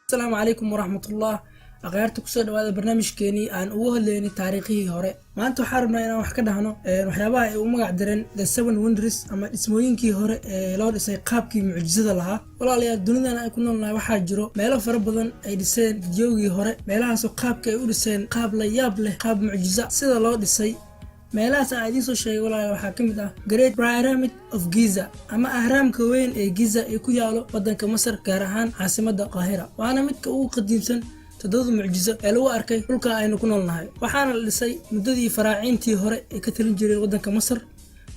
السلام عليكم ورحمة الله. أغيرت كسر هذا برنامج كيني عن أوهلني تاريخي هراء ما أنتو حاربنا أنا وحكي هنا وحيابها وما قدرن The Seven Wonders أما اسموين كي هراء لو رسي قاب كي معجزة لها ولا لي الدنيا أنا كنا لنا واحد جرو ما له فرق بدن أي رسين فيديوغي هراء ما لها سو قاب كي ورسين قاب لياب له قاب معجزة سيدا لو رسي meelahaas aan idiin soo sheegay walaa waxaa ka mid ah Great Pyramid of Giza ama ahraamka weyn ee Giza ee ku yaalo wadanka Masar gaar ahaan caasimadda Qaahira waana midka ugu qadiimsan toddoba mucjiso ee lagu arkay dhulka aynu ku noolnahay waxaana la dhisay muddadii faraaciintii hore ee ka talin jiray wadanka Masar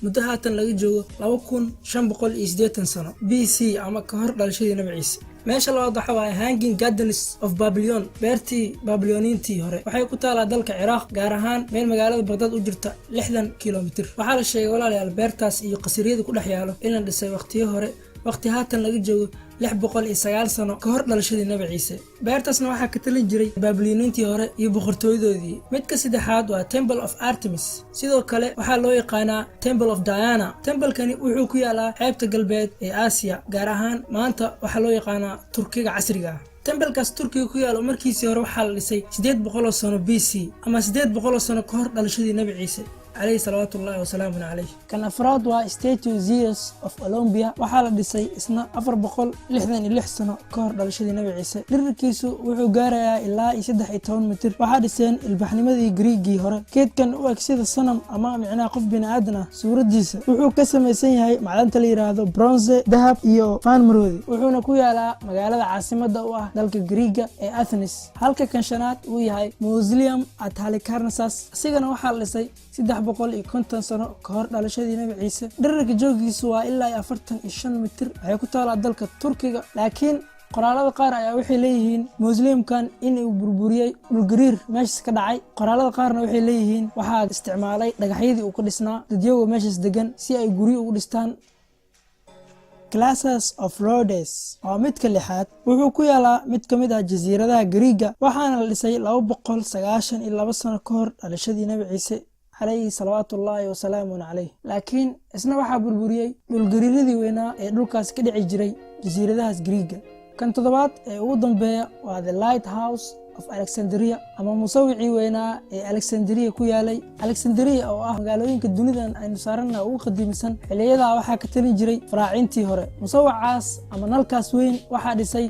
muddo haatan laga joogo 2580 sano BC ama ka hor dhalashadii Nabi Ciise meesha loo dhaxo waa Hanging Gardens of Babylon beertii Babyloniintii hore waxay ku taalaa dalka Ciraaq gaar ahaan meel magaalada Baghdad u jirta 60 kiiloomitir waxaa la sheegay walaalayaal beertaas iyo qasriyada ku dhex yaalo in la dhisay waqtiyo hore waqti haatan laga joogo 609 sano ka hor dhalashadii Nabi Ciise beertaasna waxaa ka talin jiray Babyloniintii hore iyo boqortooyadoodii midka saddexaad waa Temple of Artemis sidoo kale waxaa loo yaqaanaa Temple of Diana temple-kani wuxuu ku yaalaa xeebta galbeed ee Aasiya gaar ahaan maanta waxaa loo yaqaanaa Turkiga casriga ah temple-kaas Turkiga ku yaalo markiisii hore waxaa la dhisay 800 sano BC ama 800 sano ka hor dhalashadii Nabi Ciise عليه صلوات الله وسلامه عليه كان أفراد وستاتيو زيوس أوف أولمبيا وحالة ديسي إسنا أفر بقول لحظان اللي حسنا كهر دالشدي نبي عيسى لركيسو وحو قاريا إلا يسدح 8 متر وحادثين البحنمدي غريقي هورا كيد كان أكسيد الصنم أمام عنا قف بين آدنا سورة ديسة وحو كسم يسين هاي معلم تلي راهدو برونزي ذهب إيو فان مرودي وحو نكويا على مقالة عاصمة دواه دالك غريقا إي أثنس هالكا كان شنات وي هاي موزليوم أتهالي كارنساس سيغانا وحال لسي 350 sano ka hor dhalashadii Nabi Ciise dhererka joogiisu waa ilaa 45 mitir waxay ku taalaa dalka Turkiga laakiin qoraalada qaar ayaa waxay leeyihiin muslimkan in uu burburiyay dhulgariir meesha ka dhacay qoraalada qaarna waxay leeyihiin waxa isticmaalay dhagaxyadii uu ka dhisnaa dadyoga meesha degan si ay guri ugu dhistaan Classes of Rhodes waa midka lixaad wuxuu ku yaalaa mid ka mid ah jasiiradaha Greega waxaana la dhisay 292 sano ka hor dhalashadii Nabi Ciise عليه صلوات الله وسلامه عليه لكن اسنا waxa burburiyay dhulgariiradii weynaa ee dhulkaas ka dhici jiray jasiiradahaas Greega kan toddobaad ee ugu dambeeya waa The Lighthouse of Alexandria ama musawicii weynaa ee Alexandria ku yaalay Alexandria oo ah magaalooyinka dunidan aynu saarana ugu qadiimsan xiliyada waxa ka talin jiray faraaciintii hore musawacaas ama nalkaas weyn waxa dhisay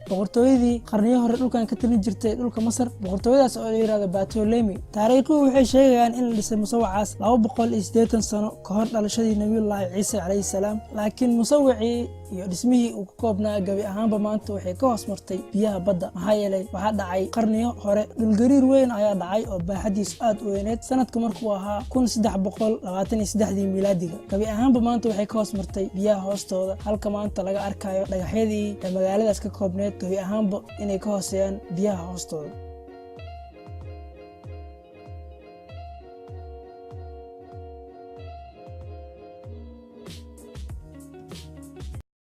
boqortooyadii qarniyo hore dhulkan ka talin jirtay dhulka Masar boqortooyadaas oo la yiraahdo Ptolemy taariikhu waxay sheegayaan in la dhisay musawacaas 280 sano ka hor dhalashadii Nabiyullaahi Ciise calayhi salaam laakiin musawicii iyo dhismihii uu ka koobnaa gabi ahaanba maanta waxay ka hoos martay biyaha badda maxaa yeelay waxa dhacay qarniyo hore dhulgariir weyn ayaa dhacay oo baaxadiis aad u weyneed sanadka markuu ahaa 1323 miilaadiga gabi ahaanba maanta waxay ka hoos martay biyaha hoostooda halka maanta laga arkayo dhagaxyadii ee magaaladaas ka koobneed gabi ahaanba inay ka hooseeyaan biyaha hoostooda